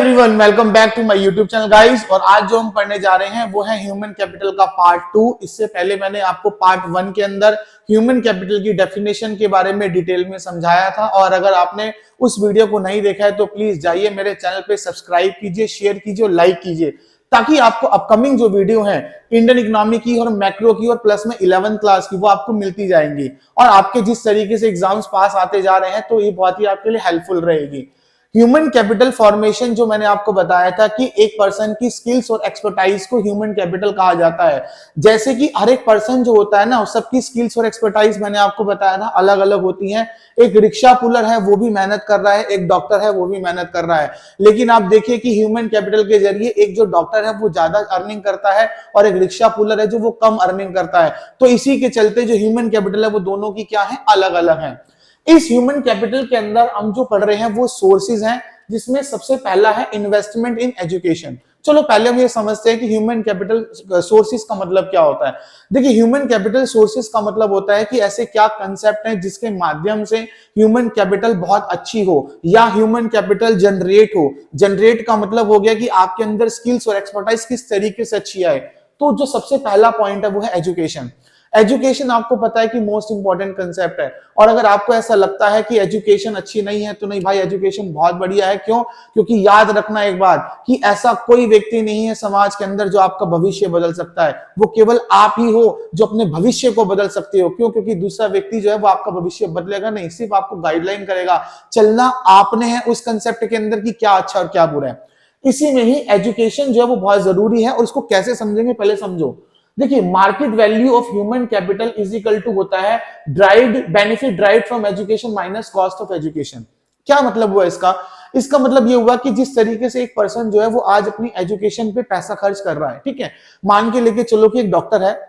Everyone, welcome back to my YouTube channel guys. और आज जो हम पढ़ने जा रहे हैं वो है ह्यूमन कैपिटल का पार्ट 2। इससे पहले मैंने आपको पार्ट 1 के अंदर ह्यूमन कैपिटल की डेफिनेशन के बारे में डिटेल में समझाया था। और अगर आपने उस वीडियो को नहीं देखा है तो प्लीज जाइए मेरे चैनल पे सब्सक्राइब कीजिए, शेयर कीजिए और लाइक कीजिए, ताकि आपको अपकमिंग जो वीडियो है इंडियन इकोनॉमी की और मैक्रो की और प्लस में 11th क्लास की वो आपको मिलती जाएंगी। और आपके जिस तरीके से एग्जाम्स पास आते जा रहे हैं तो ये बहुत ही आपके लिए हेल्पफुल रहेगी। ह्यूमन कैपिटल फॉर्मेशन जो मैंने आपको बताया था कि एक पर्सन की स्किल्स और एक्सपर्टाइज को ह्यूमन कैपिटल कहा जाता है। जैसे कि हर एक पर्सन जो होता है ना, सबकी स्किल्स और एक्सपर्टाइज मैंने आपको बताया था अलग अलग होती हैं। एक रिक्शा पुलर है वो भी मेहनत कर रहा है, एक डॉक्टर है वो भी मेहनत कर रहा है, लेकिन आप देखिए कि ह्यूमन कैपिटल के जरिए एक जो डॉक्टर है वो ज्यादा अर्निंग करता है और एक रिक्शा पुलर है जो वो कम अर्निंग करता है। तो इसी के चलते जो ह्यूमन कैपिटल है वो दोनों की क्या है, अलग अलग है। इस ह्यूमन कैपिटल के अंदर हम जो पढ़ रहे हैं वो सोर्सेज हैं, जिसमें सबसे पहला है इन्वेस्टमेंट इन एजुकेशन। चलो पहले हम ये समझते हैं कि ह्यूमन कैपिटल सोर्सेज का मतलब क्या होता है। देखिए, ह्यूमन कैपिटल सोर्सेज का मतलब होता है कि ऐसे क्या कंसेप्ट हैं जिसके माध्यम से ह्यूमन कैपिटल बहुत अच्छी हो या ह्यूमन कैपिटल जनरेट हो। जनरेट का मतलब हो गया कि आपके अंदर स्किल्स और एक्सपर्टाइज किस तरीके से अच्छी आए। तो जो सबसे पहला पॉइंट है वो है एजुकेशन। एजुकेशन आपको पता है कि मोस्ट इंपॉर्टेंट कंसेप्ट है। और अगर आपको ऐसा लगता है कि एजुकेशन अच्छी नहीं है तो नहीं भाई, एजुकेशन बहुत बढ़िया है। क्यों? क्योंकि याद रखना एक बात कि ऐसा कोई व्यक्ति नहीं है समाज के अंदर जो आपका भविष्य बदल सकता है। वो केवल आप ही हो जो अपने भविष्य को बदल सकते हो। क्यों? क्योंकि दूसरा व्यक्ति जो है वो आपका भविष्य बदलेगा नहीं, सिर्फ आपको गाइडलाइन करेगा। चलना आपने है उस कंसेप्ट के अंदर कि क्या अच्छा और क्या बुरा है। इसी में ही एजुकेशन जो है वो बहुत जरूरी है। और इसको कैसे समझेंगे, पहले समझो। देखिए, market value of human capital is equal to होता है benefit derived from education minus cost of education. क्या मतलब हुआ इसका? इसका मतलब ये हुआ कि जिस तरीके से एक पर्सन जो है वो आज अपनी एजुकेशन पे पैसा खर्च कर रहा है, ठीक है। मान के लेके चलो कि एक डॉक्टर है,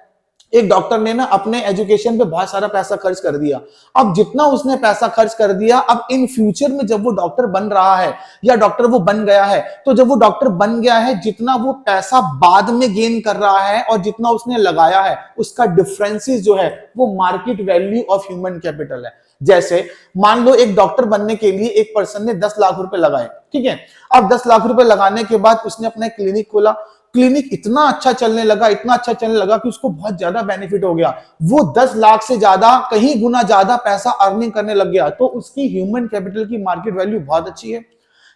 एक डॉक्टर ने ना अपने एजुकेशन पे बहुत सारा पैसा खर्च कर दिया। अब जितना उसने पैसा खर्च कर दिया, अब इन फ्यूचर में जब वो डॉक्टर बन रहा है या डॉक्टर वो बन गया है, तो जब वो डॉक्टर बन गया है, जितना वो पैसा बाद में गेन कर रहा है और जितना उसने लगाया है, उसका डिफरेंसेस जो है वो market value of human capital है। जैसे मान लो एक डॉक्टर बनने के लिए एक पर्सन ने 10 लाख रुपए लगाए, ठीक है। अब 10 लाख रुपए लगाने के बाद उसने अपना क्लिनिक खोला। क्लिनिक इतना अच्छा चलने लगा, इतना अच्छा चलने लगा कि उसको बहुत ज्यादा बेनिफिट हो गया। वो 10 लाख से ज्यादा, कहीं गुना ज्यादा पैसा अर्निंग करने लग गया। तो उसकी ह्यूमन कैपिटल की मार्केट वैल्यू बहुत अच्छी है।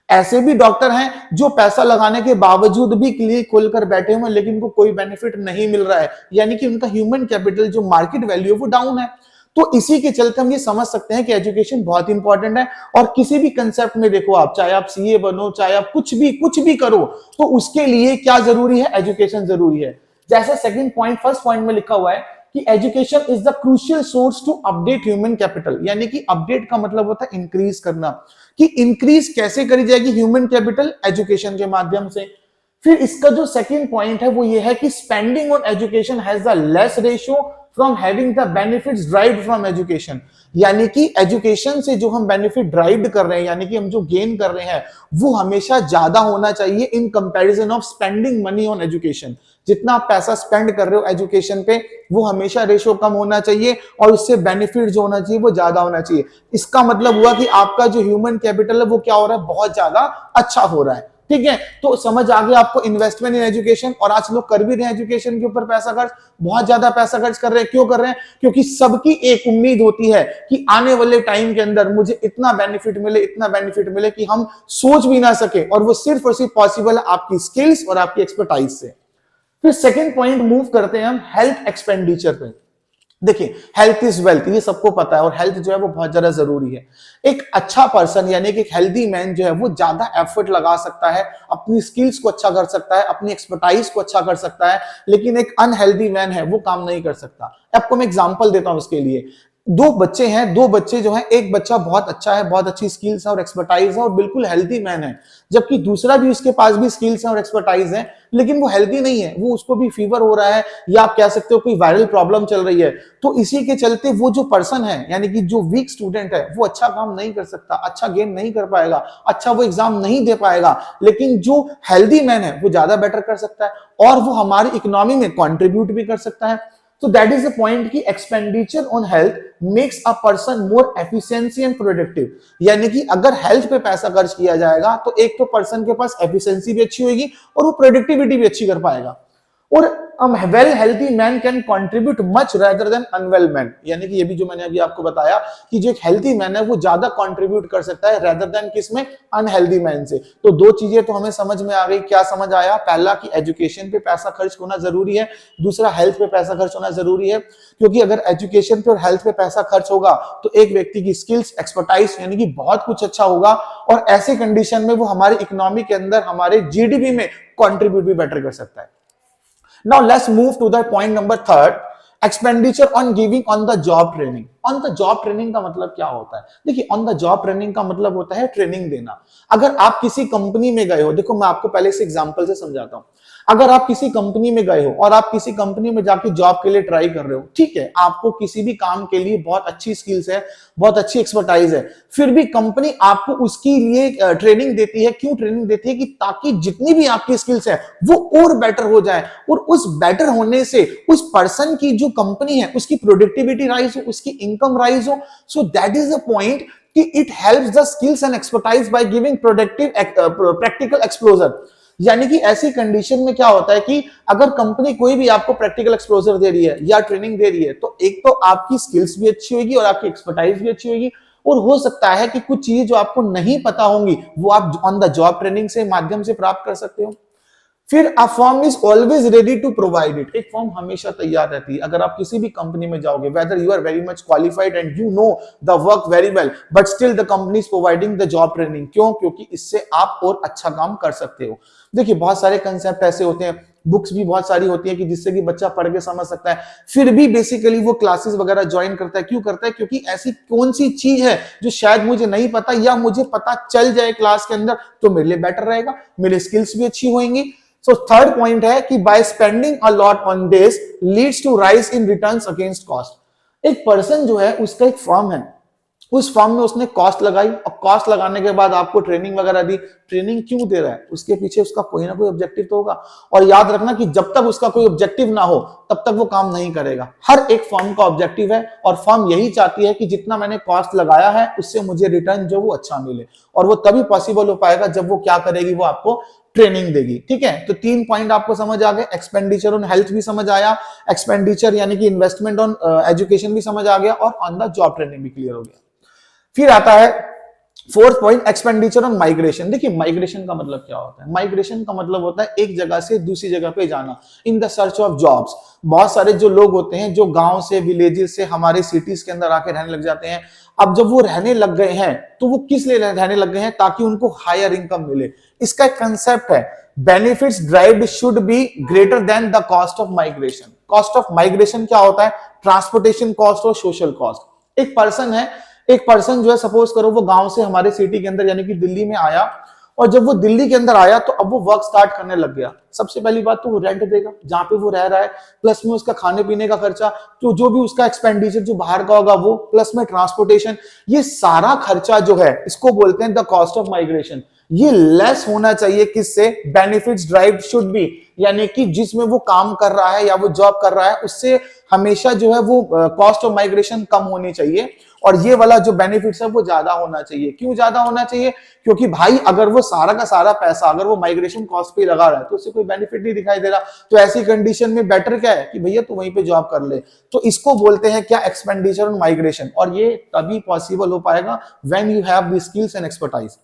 ऐसे भी डॉक्टर हैं जो पैसा लगाने के बावजूद भी क्लिनिक खोलकर बैठे हुए हैं, लेकिन उनको कोई बेनिफिट नहीं मिल रहा है, यानी कि उनका ह्यूमन कैपिटल जो मार्केट वैल्यू है वो डाउन है। तो इसी के चलते हम ये समझ सकते हैं कि एजुकेशन बहुत इंपॉर्टेंट है। और किसी भी कंसेप्ट में देखो आप, चाहे आप सीए बनो, चाहे आप कुछ भी करो, तो उसके लिए क्या जरूरी है? एजुकेशन जरूरी है। जैसे सेकंड पॉइंट फर्स्ट पॉइंट में लिखा हुआ है कि education is the crucial source to update human capital. यानी कि अपडेट का मतलब होता है इंक्रीज करना। कि इंक्रीज कैसे करी जाएगी ह्यूमन कैपिटल? एजुकेशन के माध्यम से। फिर इसका जो सेकंड पॉइंट है वो ये है कि spending on education has the less ratio from having the benefits derived from education. यानी कि एजुकेशन से जो हम बेनिफिट ड्राइव कर रहे हैं, यानी कि हम जो गेन कर रहे हैं, वो हमेशा ज्यादा होना चाहिए in comparison of spending money on education. जितना आप पैसा स्पेंड कर रहे हो एजुकेशन पे, वो हमेशा रेशो कम होना चाहिए और उससे बेनिफिट जो होना चाहिए वो ज्यादा होना चाहिए। इसका मतलब हुआ कि आपका जो ह्यूमन कैपिटल है वो क्या हो रहा है? बहुत ज्यादा अच्छा हो रहा है, ठीक है। तो समझ आ गया आपको इन्वेस्टमेंट इन एजुकेशन। और आज लोग कर भी रहे हैं एजुकेशन के ऊपर पैसा खर्च, बहुत ज्यादा पैसा खर्च कर रहे हैं। क्यों कर रहे हैं? क्योंकि सबकी एक उम्मीद होती है कि आने वाले टाइम के अंदर मुझे इतना बेनिफिट मिले, इतना बेनिफिट मिले कि हम सोच भी ना सके। और वो सिर्फ और सिर्फ पॉसिबल है आपकी स्किल्स और आपकी एक्सपर्टाइज से। फिर सेकेंड पॉइंट मूव करते हैं हम हेल्थ एक्सपेंडिचर पे। देखिए, हेल्थ इज वेल्थ, ये सबको पता है। और हेल्थ जो है वो बहुत ज्यादा जरूरी है। एक अच्छा पर्सन यानी कि एक हेल्दी मैन जो है वो ज्यादा एफर्ट लगा सकता है, अपनी स्किल्स को अच्छा कर सकता है, अपनी एक्सपर्टाइज को अच्छा कर सकता है, लेकिन एक अनहेल्दी मैन है वो काम नहीं कर सकता। आपको मैं एग्जांपल देता हूं इसके लिए। दो बच्चे हैं, दो बच्चे जो हैं, एक बच्चा बहुत अच्छा है, बहुत अच्छी स्किल्स है और एक्सपर्टाइज है और बिल्कुल हेल्दी मैन है, जबकि दूसरा भी उसके पास भी स्किल्स है और एक्सपर्टाइज है, लेकिन वो हेल्दी नहीं है। वो उसको भी फीवर हो रहा है या आप कह सकते हो कोई वायरल प्रॉब्लम चल रही है। तो इसी के चलते वो जो पर्सन है, यानी कि जो वीक स्टूडेंट है, वो अच्छा काम नहीं कर सकता, अच्छा गेन नहीं कर पाएगा, अच्छा वो एग्जाम नहीं दे पाएगा। लेकिन जो हेल्दी मैन है वो ज्यादा बेटर कर सकता है और वो हमारी इकोनॉमी में कॉन्ट्रीब्यूट भी कर सकता है। So that is the point कि expenditure on health makes a person more efficiency and productive. यानी कि अगर हेल्थ पे पैसा खर्च किया जाएगा तो एक तो पर्सन के पास एफिशिएंसी भी अच्छी होगी और वो प्रोडक्टिविटी भी अच्छी कर पाएगा। और well healthy man can contribute much rather than unwell man, यानी कि ये भी जो मैंने अभी आपको बताया कि जो एक हेल्थी मैन है वो ज्यादा कंट्रीब्यूट कर सकता है रेदर देन किसमें, अनहेल्थी मैन से। तो दो चीजें तो हमें समझ में आ गई। क्या समझ आया? पहला कि एजुकेशन पे पैसा खर्च होना जरूरी है, दूसरा हेल्थ पे पैसा खर्च होना जरूरी है, क्योंकि अगर एजुकेशन पे और हेल्थ पे पैसा खर्च होगा तो एक व्यक्ति की स्किल्स, एक्सपर्टाइज यानी कि बहुत कुछ अच्छा होगा और ऐसे कंडीशन में वो हमारे इकोनॉमी के अंदर, हमारे जीडीपी में कंट्रीब्यूट भी बेटर कर सकता है। Now let's move to the point number 3, expenditure on giving on the job training. On the job training का मतलब क्या होता है? देखिए, on the job training का मतलब होता है ट्रेनिंग देना। अगर आप किसी कंपनी में गए हो, देखो मैं आपको पहले से एग्जांपल से समझाता हूं। अगर आप किसी कंपनी में गए हो और आप किसी कंपनी में जाके जॉब के लिए ट्राई कर रहे हो, ठीक है, आपको किसी भी काम के लिए बहुत अच्छी स्किल्स है, बहुत अच्छी एक्सपर्टाइज है, फिर भी कंपनी आपको उसके लिए ट्रेनिंग देती है। क्यों ट्रेनिंग देती है? कि ताकि जितनी भी आपकी स्किल्स है वो और बेटर हो जाए और उस बेटर होने से उस पर्सन की जो कंपनी है उसकी प्रोडक्टिविटी राइज हो, उसकी इनकम राइज हो। So that is the point कि it helps the skills and expertise by giving productive practical exposure. यानी कि ऐसी कंडीशन में क्या होता है कि अगर कंपनी कोई भी आपको प्रैक्टिकल एक्सपोजर दे रही है या ट्रेनिंग दे रही है तो एक तो आपकी स्किल्स भी अच्छी होगी और आपकी एक्सपर्टाइज भी अच्छी होगी, और हो सकता है कि कुछ चीजें जो आपको नहीं पता होंगी वो आप ऑन द जॉब ट्रेनिंग से माध्यम से प्राप्त कर सकते हो। फिर a firm is always ready to provide it. एक फर्म हमेशा तैयार रहती है। अगर आप किसी भी कंपनी में जाओगे, whether you are very much qualified and you know the work very well, but still the company is providing the job training. क्यों? क्योंकि इससे आप और अच्छा काम कर सकते हो। देखिए, बहुत सारे कंसेप्ट ऐसे होते हैं, बुक्स भी बहुत सारी होती है कि जिससे कि बच्चा पढ़ के समझ सकता है, फिर भी बेसिकली वो क्लासेस वगैरह ज्वाइन करता है। क्यों करता है? क्योंकि ऐसी कौन सी चीज है जो शायद मुझे नहीं पता या मुझे पता चल जाए क्लास के अंदर तो मेरे लिए बेटर रहेगा, मेरी स्किल्स भी अच्छी होंगी। सो थर्ड पॉइंट है कि by spending a lot on this leads to rise in returns against cost. एक पर्सन जो है उसका एक फर्म है, उस फॉर्म में उसने कॉस्ट लगाई और कॉस्ट लगाने के बाद आपको ट्रेनिंग वगैरह दी। ट्रेनिंग क्यों दे रहा है? उसके पीछे उसका कोई ना कोई ऑब्जेक्टिव तो होगा, और याद रखना कि जब तक उसका कोई ऑब्जेक्टिव ना हो तब तक वो काम नहीं करेगा। हर एक फॉर्म का ऑब्जेक्टिव है और फॉर्म यही चाहती है कि जितना मैंने कॉस्ट लगाया है उससे मुझे रिटर्न जो वो अच्छा मिले, और वो तभी पॉसिबल हो पाएगा जब वो क्या करेगी, वो आपको ट्रेनिंग देगी। ठीक है, तो 3 पॉइंट आपको समझ आ गए। एक्सपेंडिचर ऑन हेल्थ भी समझ आया, एक्सपेंडिचर यानी कि इन्वेस्टमेंट ऑन एजुकेशन भी समझ आ गया, और ऑन द जॉब ट्रेनिंग भी क्लियर हो गया। फिर आता है 4th point, expenditure on migration. देखिए, माइग्रेशन का मतलब क्या होता है? माइग्रेशन का मतलब होता है एक जगह से दूसरी जगह पे जाना, in the search of jobs. बहुत सारे जो लोग होते हैं जो गांव से, विलेजेस से हमारे सिटीज के अंदर आके रहने लग जाते हैं। अब जब वो रहने लग गए हैं तो वो किस लिए रहने लग गए हैं? ताकि उनको हायर इनकम मिले। इसका एक कंसेप्ट है, benefits derived should be greater than the cost of migration. Cost of migration क्या होता है? ट्रांसपोर्टेशन कॉस्ट और सोशल कॉस्ट। एक पर्सन जो है, सपोज करो वो गांव से हमारे सिटी के अंदर यानी कि दिल्ली में आया, और जब वो दिल्ली के अंदर आया तो अब वो वर्क स्टार्ट करने लग गया। सबसे पहली बात तो वो रेंट देगा जहां पे वो रह रहा है, प्लस में उसका खाने पीने का खर्चा, तो जो भी उसका एक्सपेंडिचर जो बाहर का होगा वो, प्लस में ट्रांसपोर्टेशन, ये सारा खर्चा जो है इसको बोलते हैं द कॉस्ट ऑफ माइग्रेशन। ये लेस होना चाहिए किससे? बेनिफिट्स ड्राइव्ड शुड बी, यानी कि जिसमें वो काम कर रहा है या वो जॉब कर रहा है उससे हमेशा जो है वो कॉस्ट ऑफ माइग्रेशन कम होनी चाहिए, और ये वाला जो बेनिफिट्स है वो ज्यादा होना चाहिए। क्यों ज्यादा होना चाहिए? क्योंकि भाई अगर वो सारा का सारा पैसा अगर वो माइग्रेशन कॉस्ट पे लगा रहा है तो उससे कोई बेनिफिट नहीं दिखाई दे रहा। तो ऐसी कंडीशन में बेटर क्या है कि भैया तू वहीं पे जॉब कर ले। तो इसको बोलते हैं क्या? Expenditure on migration. और ये तभी पॉसिबल हो पाएगा when you have the skills and expertise.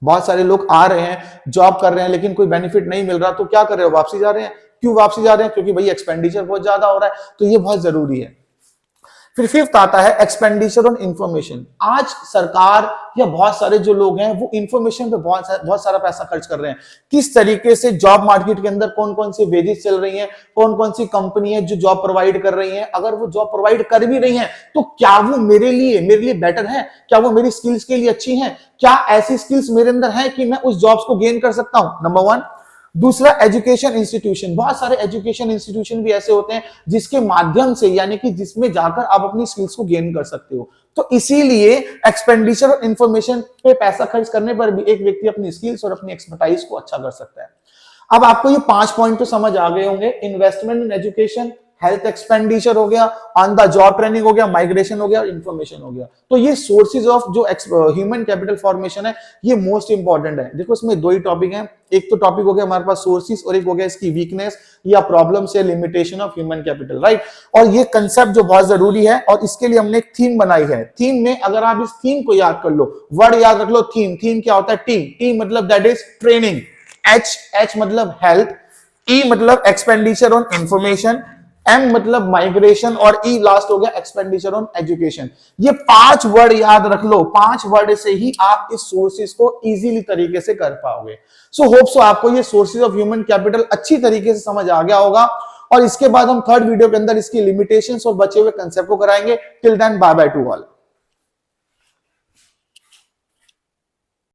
बहुत सारे लोग आ रहे हैं, जॉब कर रहे हैं, लेकिन कोई बेनिफिट नहीं मिल रहा, तो क्या कर रहे हो? वापसी जा रहे हैं। क्यों वापसी जा रहे हैं? क्योंकि भाई एक्सपेंडिचर बहुत ज्यादा हो रहा है। तो ये बहुत जरूरी है। फिर 5th आता है एक्सपेंडिचर ऑन इंफॉर्मेशन। आज सरकार या बहुत सारे जो लोग हैं वो इंफॉर्मेशन पे बहुत सारा पैसा खर्च कर रहे हैं। किस तरीके से जॉब मार्केट के अंदर कौन कौन सी वेजेस चल रही हैं, कौन कौन सी कंपनी है जो जॉब प्रोवाइड कर रही हैं। अगर वो जॉब प्रोवाइड कर भी रही हैं तो क्या वो मेरे लिए बेटर है? क्या वो मेरी स्किल्स के लिए अच्छी हैं? क्या ऐसी स्किल्स मेरे अंदर है कि मैं उस जॉब्स को गेन कर सकता हूं? नंबर 1। दूसरा, एजुकेशन इंस्टीट्यूशन। बहुत सारे एजुकेशन इंस्टीट्यूशन भी ऐसे होते हैं जिसके माध्यम से यानी कि जिसमें जाकर आप अपनी स्किल्स को गेन कर सकते हो। तो इसीलिए एक्सपेंडिचर और इंफॉर्मेशन पे पैसा खर्च करने पर भी एक व्यक्ति अपनी स्किल्स और अपनी एक्सपर्टाइज को अच्छा कर सकता है। अब आपको ये 5 पॉइंट तो समझ आ गए होंगे। Investment in education, health expenditure हो गया, ऑन द जॉब ट्रेनिंग हो गया, माइग्रेशन हो गया, इंफॉर्मेशन हो गया। तो ये सोर्सेज ऑफ जो ह्यूमन कैपिटल फॉर्मेशन है ये मोस्ट इंपॉर्टेंट है। देखो इसमें दो ही टॉपिक हैं, एक तो टॉपिक हो गया हमारे पास सोर्सेज और एक हो गया इसकी वीकनेस या प्रॉब्लम्स या limitation of human capital, right. और ये कंसेप्ट जो बहुत जरूरी है और इसके लिए हमने एक थीम बनाई है। थीम में अगर आप इस थीम को याद कर लो, वर्ड याद रख लो, थीम। थीम क्या होता है? टी मतलब दैट इज ट्रेनिंग, एच मतलब हेल्थ, ई मतलब एक्सपेंडिचर ऑन इंफॉर्मेशन, एम मतलब माइग्रेशन और ई लास्ट हो गया एक्सपेंडिचर ऑन एजुकेशन। ये 5 वर्ड याद रख लो, 5 वर्ड से ही आप इस सोर्सेज को इजीली तरीके से कर पाओगे। सो होप सो आपको ये सोर्सेज ऑफ ह्यूमन कैपिटल अच्छी तरीके से समझ आ गया होगा और इसके बाद हम थर्ड वीडियो के अंदर इसकी लिमिटेशंस और बचे हुए कंसेप्ट को कराएंगे। Till then bye bye to all.